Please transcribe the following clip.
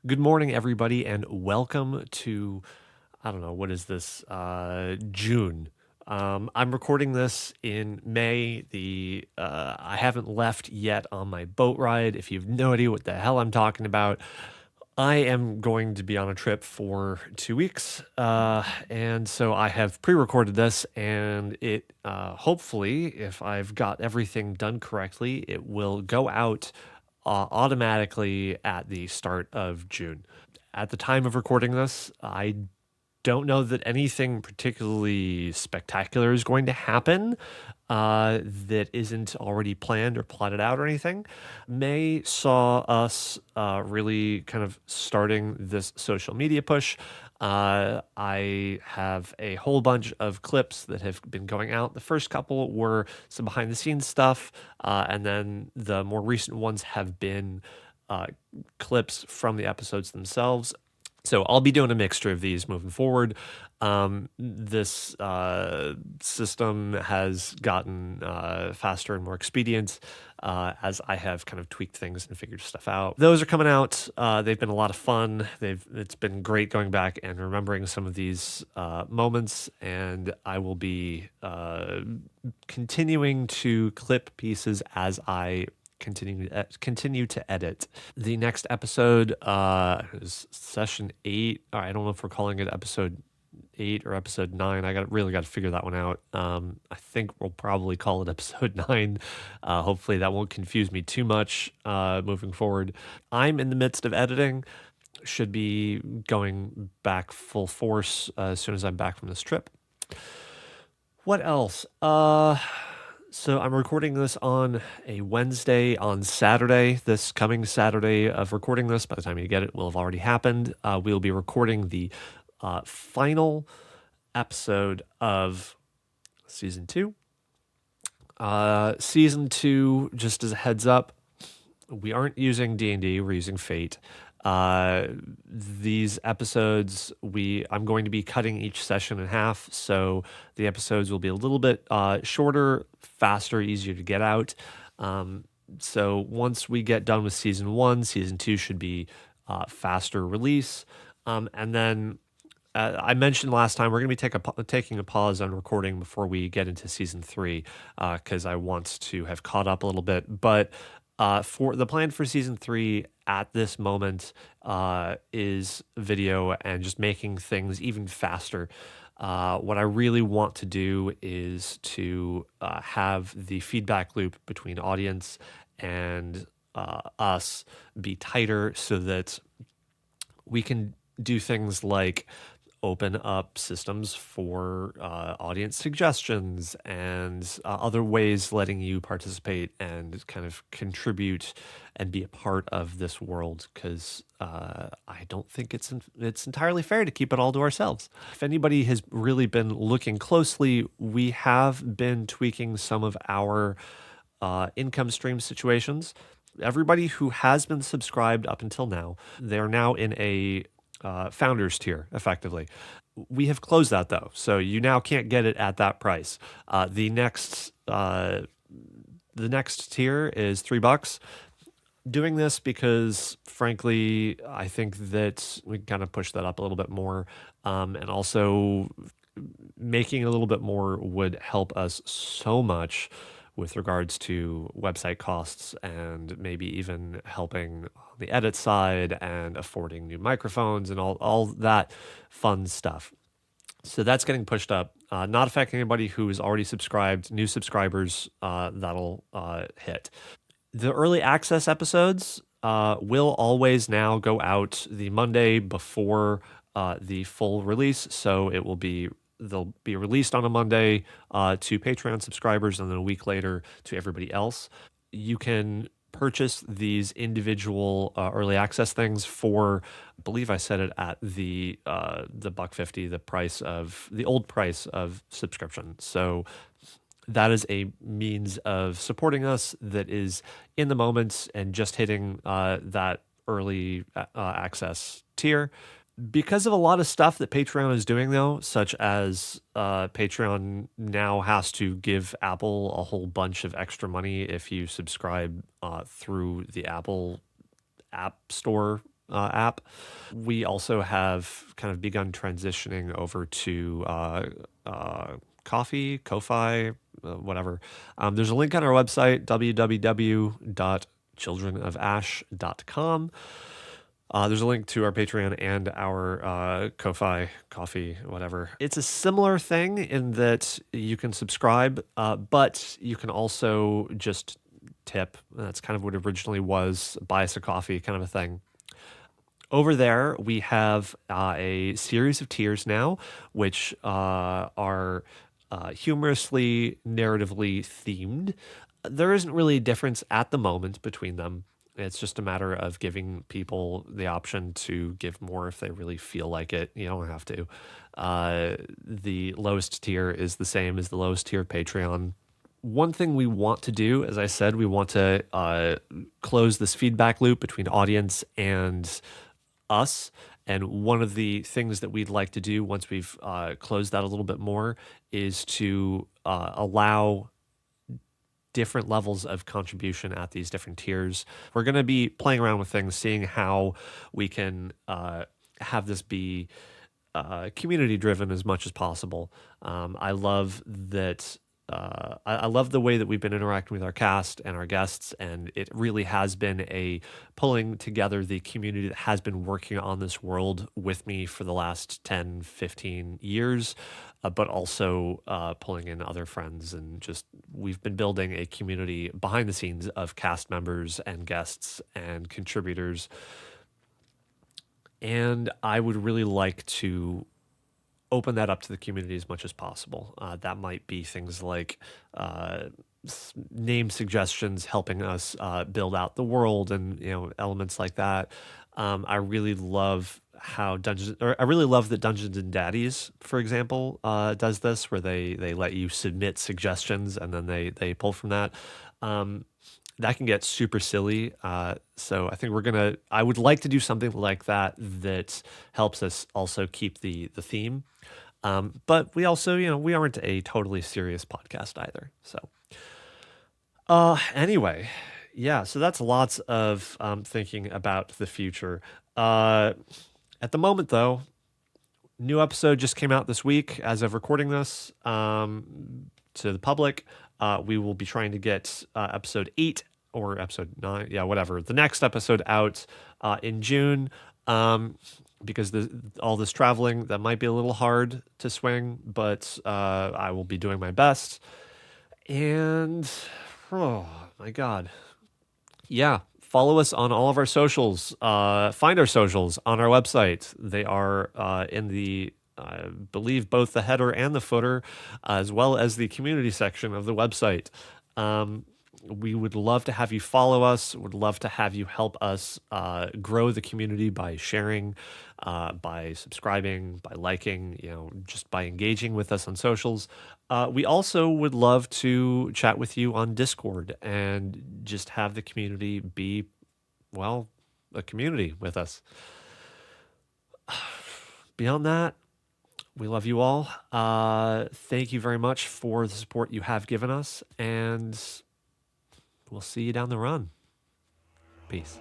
Good morning, everybody, and welcome to, I don't know, what is this? June. I'm recording this in May. I haven't left yet on my boat ride. If you have no idea what the hell I'm talking about, I am going to be on a trip for 2 weeks, and so I have pre-recorded this, and it hopefully, if I've got everything done correctly, it will go out automatically at the start of June. At the time of recording this, I don't know that anything particularly spectacular is going to happen that isn't already planned or plotted out or anything. May saw us really kind of starting this social media push. I have a whole bunch of clips that have been going out. The first couple were some behind the scenes stuff, and then the more recent ones have been uh, clips from the episodes themselves. So I'll be doing a mixture of these moving forward. This system has gotten faster and more expedient as I have kind of tweaked things and figured stuff out. Those are coming out. They've been a lot of fun. It's been great going back and remembering some of these moments, and I will be continuing to clip pieces as I continue to edit. The next episode is session 8. I don't know if we're calling it episode 8 or episode 9. I really got to figure that one out. I think we'll probably call it episode 9. Hopefully that won't confuse me too much moving forward. I'm in the midst of editing. Should be going back full force as soon as I'm back from this trip. What else? So I'm recording this on a Wednesday. On Saturday, this coming Saturday of recording this, by the time you get it, will have already happened. We'll be recording the final episode of season 2. Season 2, just as a heads up, we aren't using D&D, we're using Fate. These episodes, I'm going to be cutting each session in half, so the episodes will be a little bit shorter, faster, easier to get out. So once we get done with season 1, season 2 should be faster release. And then I mentioned last time we're going to be taking a pause on recording before we get into season 3 because I want to have caught up a little bit. But for the plan for season 3 at this moment is video and just making things even faster. What I really want to do is to have the feedback loop between audience and us be tighter so that we can do things like open up systems for audience suggestions and other ways letting you participate and kind of contribute and be a part of this world because I don't think it's entirely fair to keep it all to ourselves. If anybody has really been looking closely, we have been tweaking some of our income stream situations. Everybody who has been subscribed up until now, they're now in a founders tier effectively. We have closed that though, so you now can't get it at that price. The next tier is $3. Doing this because, frankly, I think that we can kind of push that up a little bit more, and also making a little bit more would help us so much with regards to website costs and maybe even helping on the edit side and affording new microphones and all that fun stuff. So that's getting pushed up, not affecting anybody who is already subscribed. New subscribers, that'll hit. The early access episodes will always now go out the Monday before the full release. So they'll be released on a Monday to Patreon subscribers and then a week later to everybody else. You can purchase these individual early access things for, I believe I said it at the $1.50, the old price of subscription. So that is a means of supporting us that is in the moment and just hitting that early access tier. Because of a lot of stuff that Patreon is doing, though, such as Patreon now has to give Apple a whole bunch of extra money if you subscribe through the Apple App Store app. We also have kind of begun transitioning over to Ko-fi, whatever. There's a link on our website, www.childrenofash.com. There's a link to our Patreon and our Ko-fi, coffee, whatever. It's a similar thing in that you can subscribe, but you can also just tip. That's kind of what it originally was, buy us a coffee kind of a thing. Over there, we have a series of tiers now, which are humorously, narratively themed. There isn't really a difference at the moment between them. It's just a matter of giving people the option to give more if they really feel like it. You don't have to. The lowest tier is the same as the lowest tier of Patreon. One thing we want to do, as I said, we want to close this feedback loop between audience and us. And one of the things that we'd like to do once we've closed that a little bit more is to allow different levels of contribution at these different tiers. We're going to be playing around with things, seeing how we can have this be community driven as much as possible. I love that. I love the way that we've been interacting with our cast and our guests, and it really has been a pulling together the community that has been working on this world with me for the last 10, 15 years, but also pulling in other friends. And just we've been building a community behind the scenes of cast members and guests and contributors. And I would really like to open that up to the community as much as possible. That might be things like name suggestions, helping us build out the world, and elements like that. I really love I really love that Dungeons and Daddies, for example, does this, where they let you submit suggestions and then they pull from that. That can get super silly. So I think I would like to do something like that that helps us also keep the theme. But we also, we aren't a totally serious podcast either. So anyway, yeah, so that's lots of thinking about the future. At the moment, though, new episode just came out this week as of recording this to the public. We will be trying to get episode 8 or episode 9, yeah, whatever, the next episode out in June, because all this traveling, that might be a little hard to swing, but I will be doing my best. And, oh my God. Yeah, follow us on all of our socials. Find our socials on our website. They are in the, I believe, both the header and the footer, as well as the community section of the website. We would love to have you follow us. Would love to have you help us grow the community by sharing, by subscribing, by liking, just by engaging with us on socials. We also would love to chat with you on Discord and just have the community be, well, a community with us. Beyond that, we love you all. Thank you very much for the support you have given us, and we'll see you down the run. Peace.